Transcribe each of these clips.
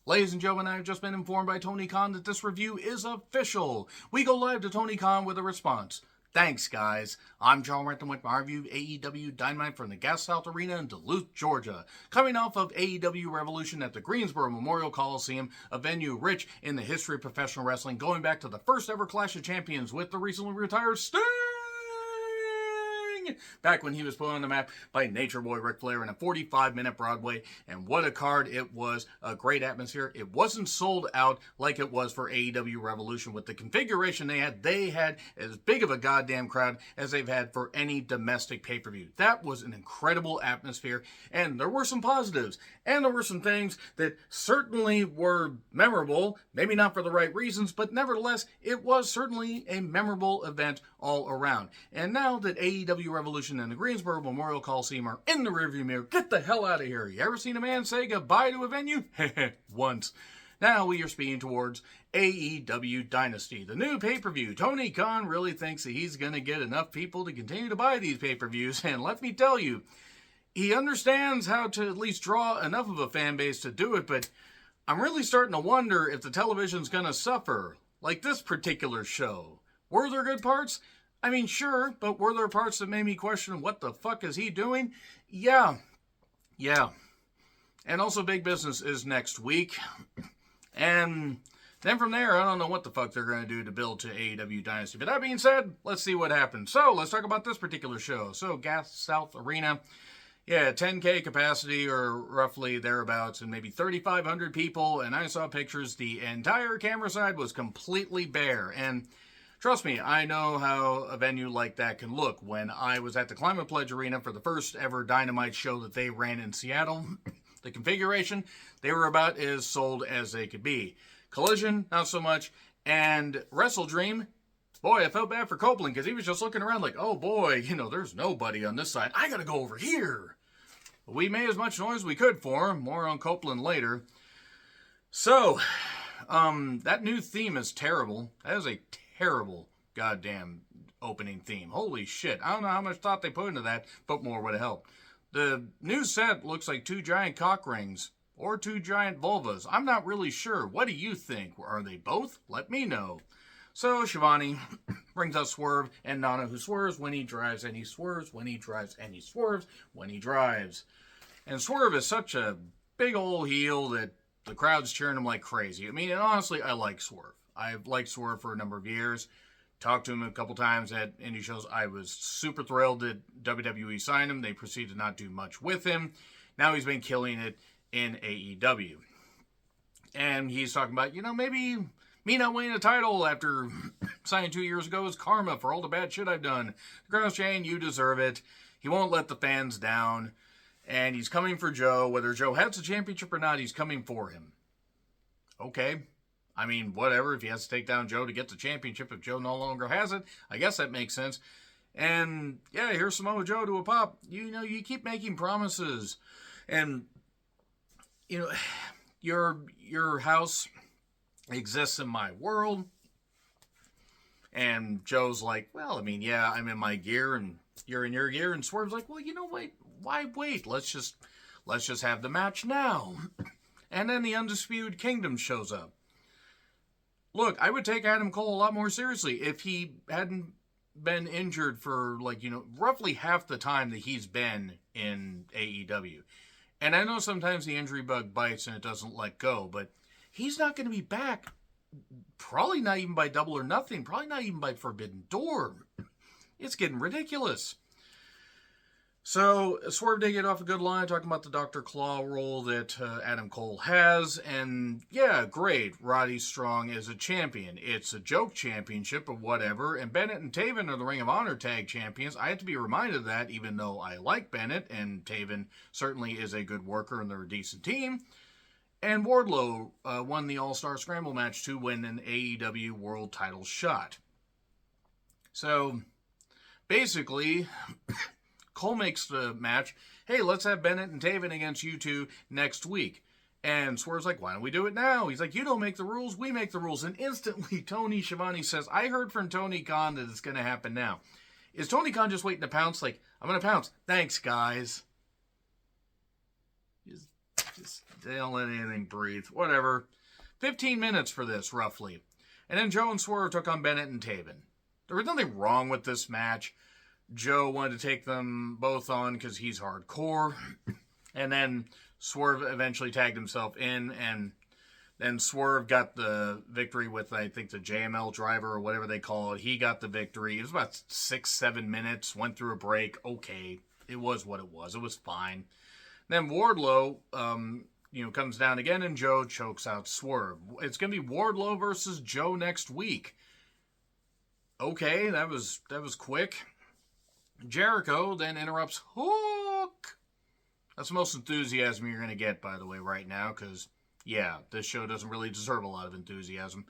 Ladies and gentlemen, I have just been informed by Tony Khan that this review is official. We go live to Tony Khan with a response. Thanks, guys. I'm John Renton with my review of AEW Dynamite from the Gas South Arena in Duluth, Georgia. Coming off of AEW Revolution at the Greensboro Memorial Coliseum, a venue rich in the history of professional wrestling, going back to the first ever Clash of Champions with the recently retired Sting! Back when he was put on the map by Nature Boy Ric Flair in a 45-minute Broadway, and what a card it was. A great atmosphere. It wasn't sold out like it was for AEW Revolution. With the configuration they had as big of a goddamn crowd as they've had for any domestic pay-per-view. That was an incredible atmosphere, and there were some positives, and there were some things that certainly were memorable, maybe not for the right reasons, but nevertheless, it was certainly a memorable event all around. And now that AEW Revolution and the Greensboro Memorial Coliseum are in the rearview mirror, get the hell out of here. You ever seen a man say goodbye to a venue? Once. Now we are speeding towards AEW Dynasty, the new pay-per-view. Tony Khan really thinks that he's going to get enough people to continue to buy these pay-per-views, and let me tell you, he understands how to at least draw enough of a fan base to do it, but I'm really starting to wonder if the television's going to suffer, like this particular show. Were there good parts? I mean, sure, but were there parts that made me question what the fuck is he doing? Yeah. And also Big Business is next week. And then from there, I don't know what the fuck they're going to do to build to AEW Dynasty. But that being said, let's see what happens. So, let's talk about this particular show. So, Gas South Arena. Yeah, 10K capacity or roughly thereabouts, and maybe 3,500 people. And I saw pictures. The entire camera side was completely bare. And trust me, I know how a venue like that can look. When I was at the Climate Pledge Arena for the first ever Dynamite show that they ran in Seattle, the configuration, they were about as sold as they could be. Collision, not so much. And Wrestle Dream, boy, I felt bad for Copeland because he was just looking around like, oh boy, there's nobody on this side. I gotta go over here. But we made as much noise as we could for him. More on Copeland later. So, that new theme is terrible. That is a terrible goddamn opening theme. Holy shit. I don't know how much thought they put into that, but more would have helped. The new set looks like 2 giant cock rings or 2 giant vulvas. I'm not really sure. What do you think? Are they both? Let me know. So Shivani brings out Swerve and Nana, who swerves when he drives, and he swerves when he drives, and he swerves when he drives. And Swerve is such a big old heel that the crowd's cheering him like crazy. I mean, and honestly, I like Swerve. I've liked Swerve for a number of years. Talked to him a couple times at indie shows. I was super thrilled that WWE signed him. They proceeded to not do much with him. Now he's been killing it in AEW. And he's talking about, maybe me not winning a title after signing 2 years ago is karma for all the bad shit I've done. The Crown's Chain, you deserve it. He won't let the fans down. And he's coming for Joe. Whether Joe has the championship or not, he's coming for him. Okay. I mean, whatever. If he has to take down Joe to get the championship, if Joe no longer has it, I guess that makes sense. And, yeah, here's Samoa Joe to a pop. You keep making promises. And, your house exists in my world. And Joe's like, well, I mean, yeah, I'm in my gear and you're in your gear. And Swerve's like, well, why wait? Let's just have the match now. And then the Undisputed Kingdom shows up. Look, I would take Adam Cole a lot more seriously if he hadn't been injured for, roughly half the time that he's been in AEW. And I know sometimes the injury bug bites and it doesn't let go, but he's not going to be back. Probably not even by Double or Nothing. Probably not even by Forbidden Door. It's getting ridiculous. So, Swerve did get off a good line talking about the Dr. Claw role that Adam Cole has. And, yeah, great. Roddy Strong is a champion. It's a joke championship or whatever. And Bennett and Taven are the Ring of Honor tag champions. I have to be reminded of that, even though I like Bennett. And Taven certainly is a good worker and they're a decent team. And Wardlow won the All-Star Scramble match to win an AEW World title shot. So, basically, Cole makes the match, hey, let's have Bennett and Taven against you two next week. And Swerve's like, why don't we do it now? He's like, you don't make the rules, we make the rules. And instantly, Tony Schiavone says, I heard from Tony Khan that it's going to happen now. Is Tony Khan just waiting to pounce? Like, I'm going to pounce. Thanks, guys. Just they don't let anything breathe. Whatever. 15 minutes for this, roughly. And then Joe and Swerve took on Bennett and Taven. There was nothing wrong with this match. Joe wanted to take them both on because he's hardcore. And then Swerve eventually tagged himself in, and then Swerve got the victory with, I think, the JML driver or whatever they call it. He got the victory. It was about 6-7 minutes. Went through a break. Okay. It was what it was. It was fine. Then Wardlow, comes down again, and Joe chokes out Swerve. It's going to be Wardlow versus Joe next week. Okay, that was quick. Jericho then interrupts Hook. That's the most enthusiasm you're going to get, by the way, right now, because, yeah, this show doesn't really deserve a lot of enthusiasm.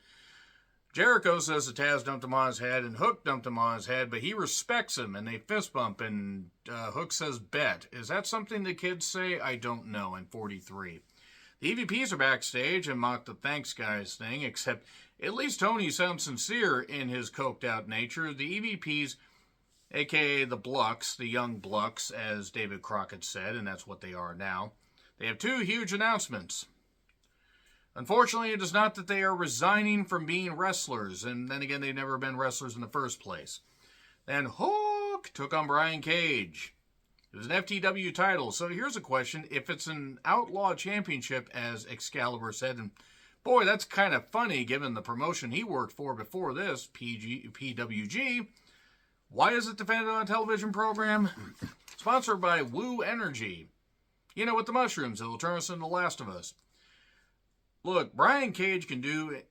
Jericho says that Taz dumped him on his head, and Hook dumped him on his head, but he respects him, and they fist bump, and Hook says, bet. Is that something the kids say? I don't know. I'm 43. The EVPs are backstage and mock the thanks guys thing, except at least Tony sounds sincere in his coked-out nature. The EVPs, a.k.a. the Blucks, the young Blucks, as David Crockett said, and that's what they are now. They have two huge announcements. Unfortunately, it is not that they are resigning from being wrestlers, and then again, they've never been wrestlers in the first place. Then Hook took on Brian Cage. It was an FTW title, so here's a question. If it's an Outlaw Championship, as Excalibur said, and boy, that's kind of funny given the promotion he worked for before this, PWG, why is it defended on a television program? Sponsored by Woo Energy. You know, with the mushrooms, it will turn us into The Last of Us. Look, Brian Cage can do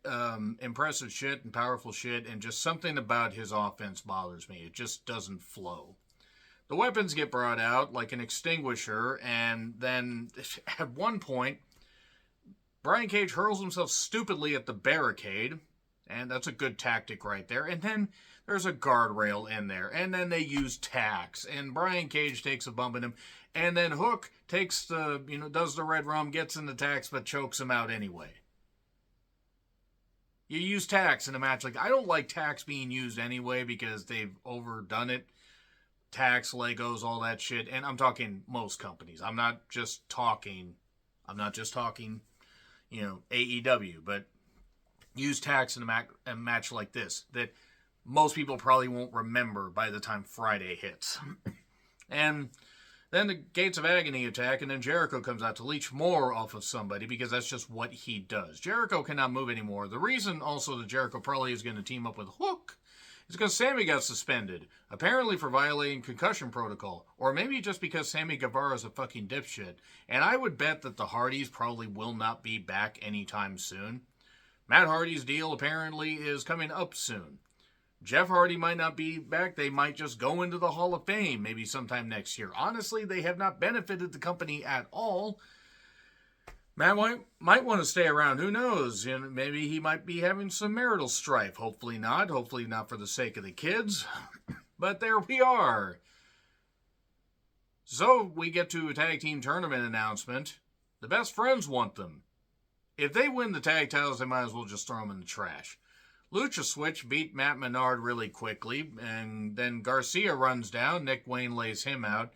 impressive shit and powerful shit, and just something about his offense bothers me. It just doesn't flow. The weapons get brought out like an extinguisher, and then at one point, Brian Cage hurls himself stupidly at the barricade, and that's a good tactic right there. And then there's a guardrail in there, and then they use tacks, and Brian Cage takes a bump in him, and then Hook takes does the red rum, gets in the tacks, but chokes him out anyway. You use tacks in a match like I don't like tacks being used anyway because they've overdone it. Tacks, Legos, all that shit, and I'm talking most companies. I'm not just talking, AEW, but use tacks in a match like this that most people probably won't remember by the time Friday hits. And then the Gates of Agony attack, and then Jericho comes out to leech more off of somebody because that's just what he does. Jericho cannot move anymore. The reason also that Jericho probably is going to team up with Hook is because Sammy got suspended, apparently for violating concussion protocol, or maybe just because Sammy Guevara's a fucking dipshit. And I would bet that the Hardys probably will not be back anytime soon. Matt Hardy's deal apparently is coming up soon. Jeff Hardy might not be back. They might just go into the Hall of Fame maybe sometime next year. Honestly, they have not benefited the company at all. Matt might want to stay around. Who knows? Maybe he might be having some marital strife. Hopefully not. Hopefully not for the sake of the kids. But there we are. So we get to a tag team tournament announcement. The best friends want them. If they win the tag titles, they might as well just throw them in the trash. Lucha Switch beat Matt Menard really quickly, and then Garcia runs down. Nick Wayne lays him out.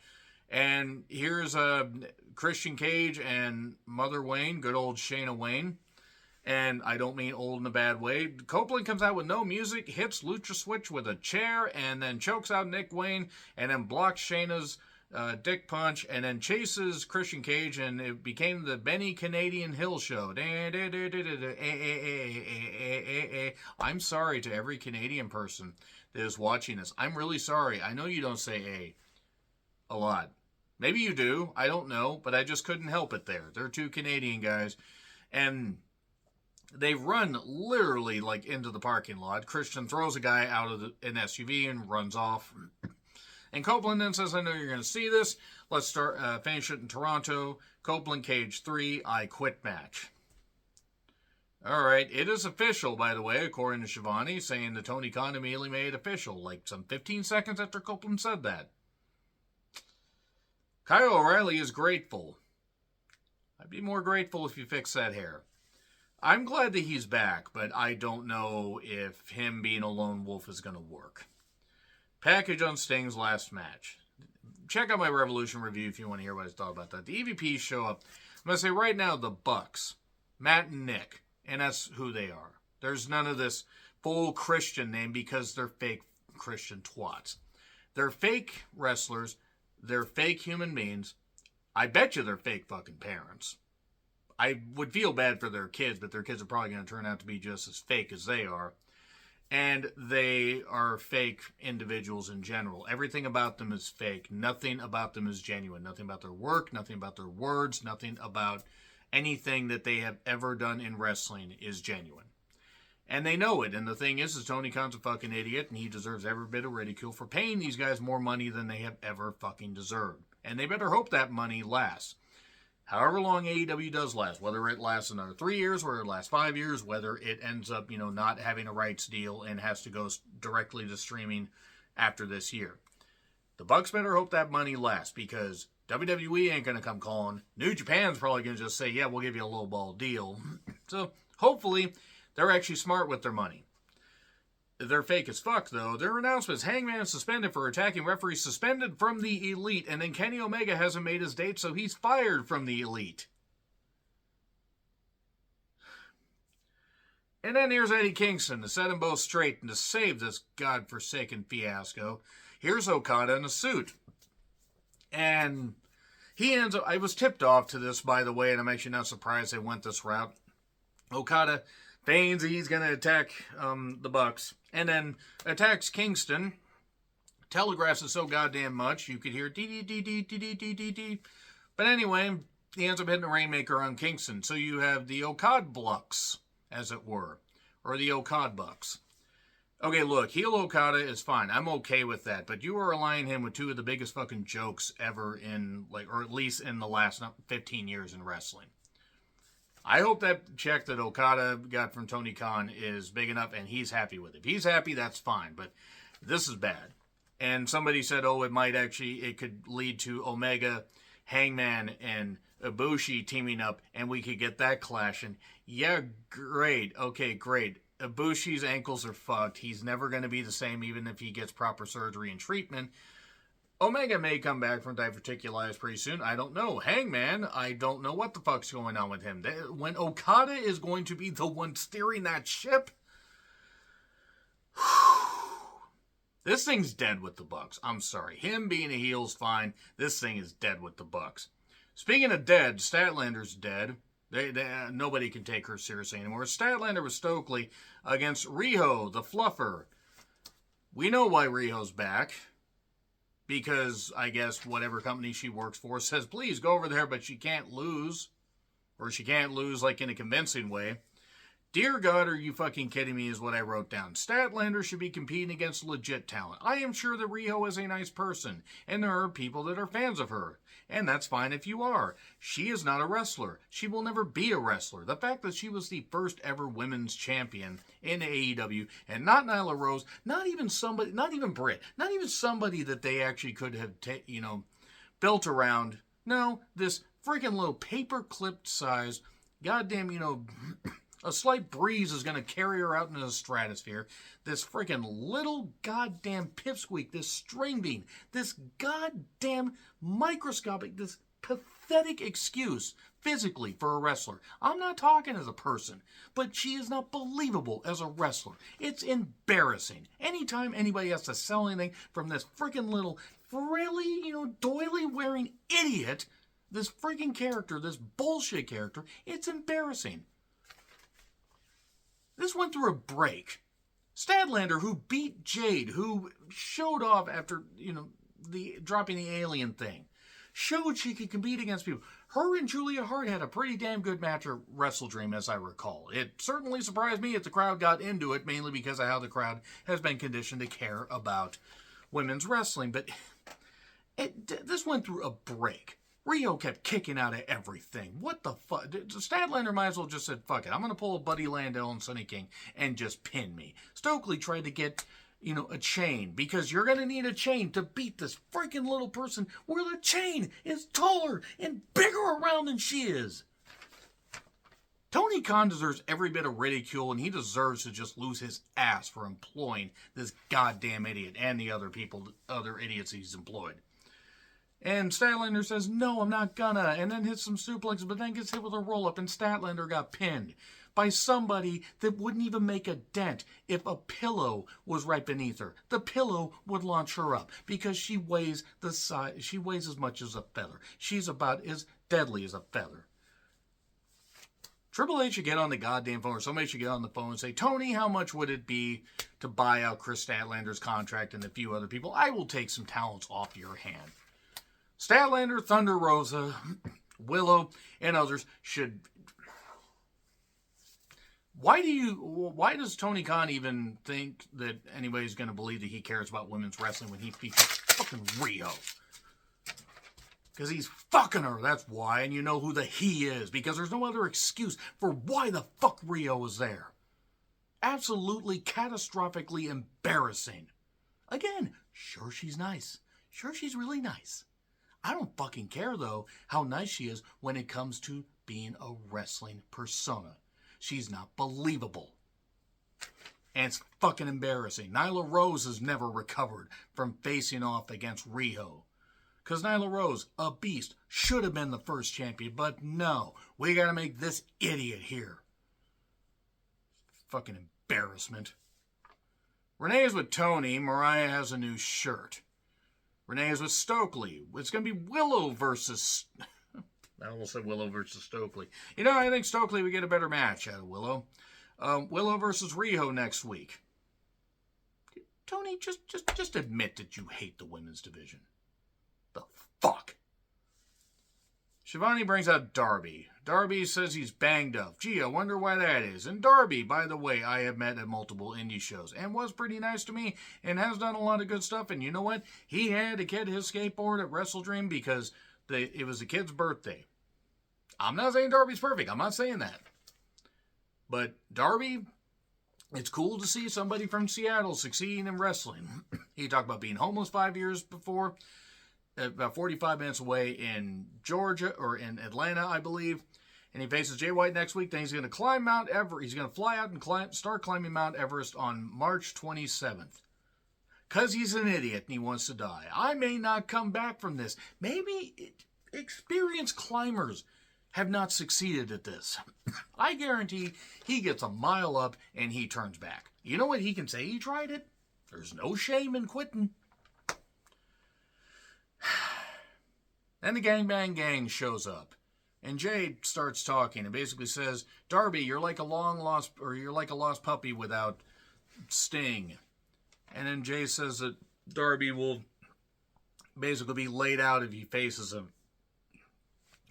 And here's Christian Cage and Mother Wayne, good old Shayna Wayne. And I don't mean old in a bad way. Copeland comes out with no music, hits Lucha Switch with a chair, and then chokes out Nick Wayne, and then blocks Shayna's dick punch, and then chases Christian Cage, and it became the Benny Canadian Hill show. I'm sorry to every Canadian person that is watching this. I'm really sorry. I know you don't say a lot. Maybe you do. I don't know, but I just couldn't help it there. They're two Canadian guys, and they run literally like into the parking lot. Christian throws a guy out of an SUV and runs off. And Copeland then says, I know you're going to see this. Let's finish it in Toronto. Copeland Cage 3, I Quit match. All right. It is official, by the way, according to Shivani, saying that Tony Khan immediately made it official, like some 15 seconds after Copeland said that. Kyle O'Reilly is grateful. I'd be more grateful if you fix that hair. I'm glad that he's back, but I don't know if him being a lone wolf is going to work. Package on Sting's last match. Check out my Revolution review if you want to hear what I thought about that. The EVPs show up. I'm going to say right now, the Bucks, Matt and Nick, and that's who they are. There's none of this full Christian name because they're fake Christian twats. They're fake wrestlers. They're fake human beings. I bet you they're fake fucking parents. I would feel bad for their kids, but their kids are probably going to turn out to be just as fake as they are. And they are fake individuals in general. Everything about them is fake. Nothing about them is genuine. Nothing about their work, nothing about their words, nothing about anything that they have ever done in wrestling is genuine. And they know it. And the thing is Tony Khan's a fucking idiot, and he deserves every bit of ridicule for paying these guys more money than they have ever fucking deserved. And they better hope that money lasts. However long AEW does last, whether it lasts another 3 years, whether it lasts 5 years, whether it ends up, not having a rights deal and has to go directly to streaming after this year. The Bucks better hope that money lasts, because WWE ain't going to come calling. New Japan's probably going to just say, yeah, we'll give you a low-ball deal. So hopefully they're actually smart with their money. They're fake as fuck, though. Their announcements: Hangman suspended for attacking referees, suspended from the Elite, and then Kenny Omega hasn't made his date, so he's fired from the Elite. And then here's Eddie Kingston to set them both straight and to save this godforsaken fiasco. Here's Okada in a suit. And he ends up... I was tipped off to this, by the way, and I'm actually not surprised they went this route. Okada feigns he's going to attack the Bucks, and then attacks Kingston, telegraphs it so goddamn much you could hear dee-dee-dee-dee-dee-dee-dee-dee. But anyway, he ends up hitting a Rainmaker on Kingston. So you have the Okada Bucks, as it were, or the Okada Bucks. Okay, look, heel Okada is fine. I'm okay with that, but you are aligning him with two of the biggest fucking jokes ever in, or at least in the last 15 years in wrestling. I hope that check that Okada got from Tony Khan is big enough and he's happy with it. If he's happy, that's fine, but this is bad. And somebody said, it could lead to Omega, Hangman, and Ibushi teaming up and we could get that clashing. Yeah, great. Okay, great. Ibushi's ankles are fucked. He's never going to be the same even if he gets proper surgery and treatment. Omega may come back from diverticulitis pretty soon. I don't know. Hangman, I don't know what the fuck's going on with him. When Okada is going to be the one steering that ship, this thing's dead with the Bucks. I'm sorry. Him being a heel's fine. This thing is dead with the Bucks. Speaking of dead, Statlander's dead. Nobody can take her seriously anymore. Statlander with Stokely against Riho, the Fluffer. We know why Riho's back. Because, I guess, whatever company she works for says, please, go over there, but she can't lose. Or she can't lose, like, in a convincing way. Dear God, are you fucking kidding me, is what I wrote down. Statlander should be competing against legit talent. I am sure that Riho is a nice person, and there are people that are fans of her. And that's fine if you are. She is not a wrestler. She will never be a wrestler. The fact that she was the first ever women's champion in AEW, and not Nyla Rose, not even Britt, not even somebody that they actually could have, built around. No, this freaking little paper-clipped size, goddamn, a slight breeze is going to carry her out into the stratosphere. This freaking little goddamn pipsqueak, this string bean, this goddamn microscopic, this pathetic excuse physically for a wrestler. I'm not talking as a person, but she is not believable as a wrestler. It's embarrassing. Anytime anybody has to sell anything from this freaking little frilly, doily-wearing idiot, this freaking character, this bullshit character, it's embarrassing. This went through a break. Statlander, who beat Jade, who showed off after, dropping the alien thing, showed she could compete against people. Her and Julia Hart had a pretty damn good match at Wrestle Dream, as I recall. It certainly surprised me if the crowd got into it, mainly because of how the crowd has been conditioned to care about women's wrestling. But this went through a break. Riho kept kicking out of everything. What the fuck? Statlander might as well just said, fuck it. I'm going to pull a Buddy Landell and Sonny King and just pin me. Stokely tried to get, a chain, because you're going to need a chain to beat this freaking little person where the chain is taller and bigger around than she is. Tony Khan deserves every bit of ridicule, and he deserves to just lose his ass for employing this goddamn idiot and the other idiots he's employed. And Statlander says, no, I'm not gonna. And then hits some suplexes, but then gets hit with a roll-up. And Statlander got pinned by somebody that wouldn't even make a dent if a pillow was right beneath her. The pillow would launch her up because she weighs the size. She weighs as much as a feather. She's about as deadly as a feather. Triple H should get on the goddamn phone, or somebody should get on the phone and say, Tony, how much would it be to buy out Chris Statlander's contract and a few other people? I will take some talents off your hand. Statlander, Thunder Rosa, Willow, and others should... Why does Tony Khan even think that anybody's going to believe that he cares about women's wrestling when he features fucking Rio? Because he's fucking her, that's why, and you know who the he is, because there's no other excuse for why the fuck Rio is there. Absolutely catastrophically embarrassing. Again, sure she's nice. Sure she's really nice. I don't fucking care, though, how nice she is when it comes to being a wrestling persona. She's not believable. And it's fucking embarrassing. Nyla Rose has never recovered from facing off against Riho. Because Nyla Rose, a beast, should have been the first champion. But no, we gotta make this idiot here. Fucking embarrassment. Renee is with Tony. Mariah has a new shirt. Renee is with Stokely. It's gonna be Willow versus... I almost said Willow versus Stokely. You know, I think Stokely would get a better match out of Willow. Willow versus Riho next week. Tony, just admit that you hate the women's division. The fuck? Shivani brings out Darby. Darby says he's banged up. Gee, I wonder why that is. And Darby, by the way, I have met at multiple indie shows and was pretty nice to me and has done a lot of good stuff. And you know what? He had to get his skateboard at WrestleDream because it was the kid's birthday. I'm not saying Darby's perfect. I'm not saying that. But Darby, it's cool to see somebody from Seattle succeeding in wrestling. He talked about being homeless 5 years before, about 45 minutes away in Georgia, or in Atlanta, I believe. And he faces Jay White next week. Then he's going to climb Mount Everest. He's going to fly out and start climbing Mount Everest on March 27th. Because he's an idiot and he wants to die. I may not come back from this. Maybe experienced climbers have not succeeded at this. I guarantee he gets a mile up and he turns back. You know what he can say? He tried it. There's no shame in quitting. Then the Gangbang Gang shows up. And Jay starts talking and basically says, Darby, you're like a lost puppy without Sting. And then Jay says that Darby will basically be laid out if he faces him.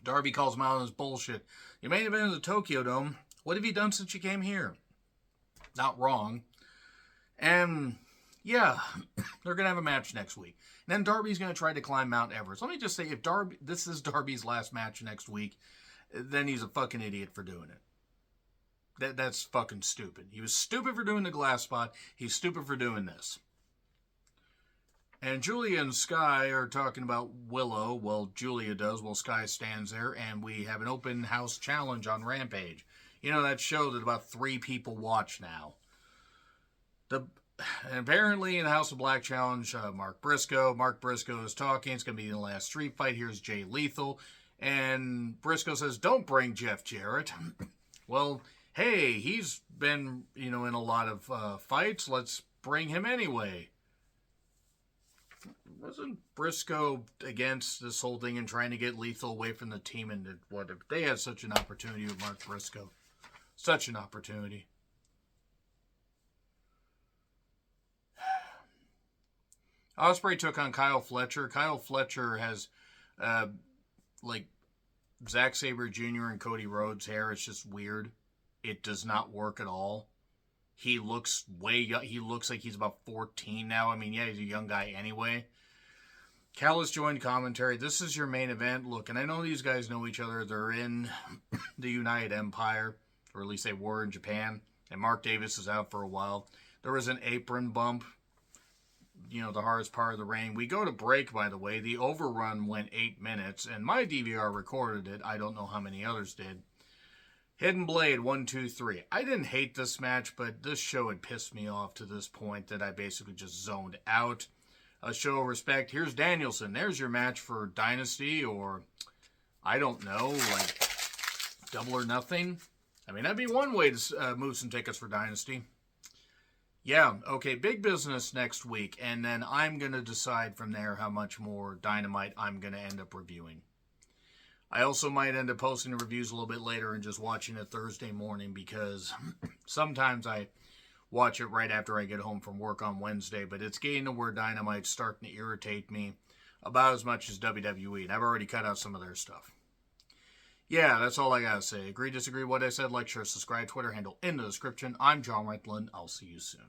Darby calls him out on his bullshit. You may have been in the Tokyo Dome. What have you done since you came here? Not wrong. And yeah, they're going to have a match next week. And then Darby's going to try to climb Mount Everest. Let me just say, if this is Darby's last match next week, then he's a fucking idiot for doing it. That's fucking stupid. He was stupid for doing the glass spot. He's stupid for doing this. And Julia and Sky are talking about Willow. Well, Julia does while Sky stands there. And we have an open house challenge on Rampage. You know, that show that about 3 people watch now. And apparently in the House of Black challenge, Mark Briscoe is talking. It's going to be the last street fight. Here's Jay Lethal. And Briscoe says, don't bring Jeff Jarrett. Well, hey, he's been, in a lot of fights. Let's bring him anyway. Wasn't Briscoe against this whole thing and trying to get Lethal away from the team? And they had such an opportunity with Mark Briscoe. Such an opportunity. Ospreay took on Kyle Fletcher. Kyle Fletcher has, Zack Sabre Jr. and Cody Rhodes' hair. It's just weird. It does not work at all. He looks way young. He looks like he's about 14 now. I mean, yeah, he's a young guy anyway. Callis joined commentary. This is your main event. Look, and I know these guys know each other. They're in the United Empire, or at least they were in Japan. And Mark Davis is out for a while. There was an apron bump. The hardest part of the ring. We go to break, by the way. The overrun went 8 minutes, and my DVR recorded it. I don't know how many others did. Hidden Blade, 1, 2, 3. I didn't hate this match, but this show had pissed me off to this point that I basically just zoned out. a show of respect. Here's Danielson. There's your match for Dynasty, or I don't know, like Double or Nothing. I mean, that'd be one way to move some tickets for Dynasty. Yeah, okay, big business next week, and then I'm going to decide from there how much more Dynamite I'm going to end up reviewing. I also might end up posting the reviews a little bit later and just watching it Thursday morning, because sometimes I watch it right after I get home from work on Wednesday, but it's getting to where Dynamite's starting to irritate me about as much as WWE, and I've already cut out some of their stuff. Yeah, that's all I gotta say. Agree, disagree, what I said, like, share, subscribe, Twitter handle in the description. I'm John Wetland. I'll see you soon.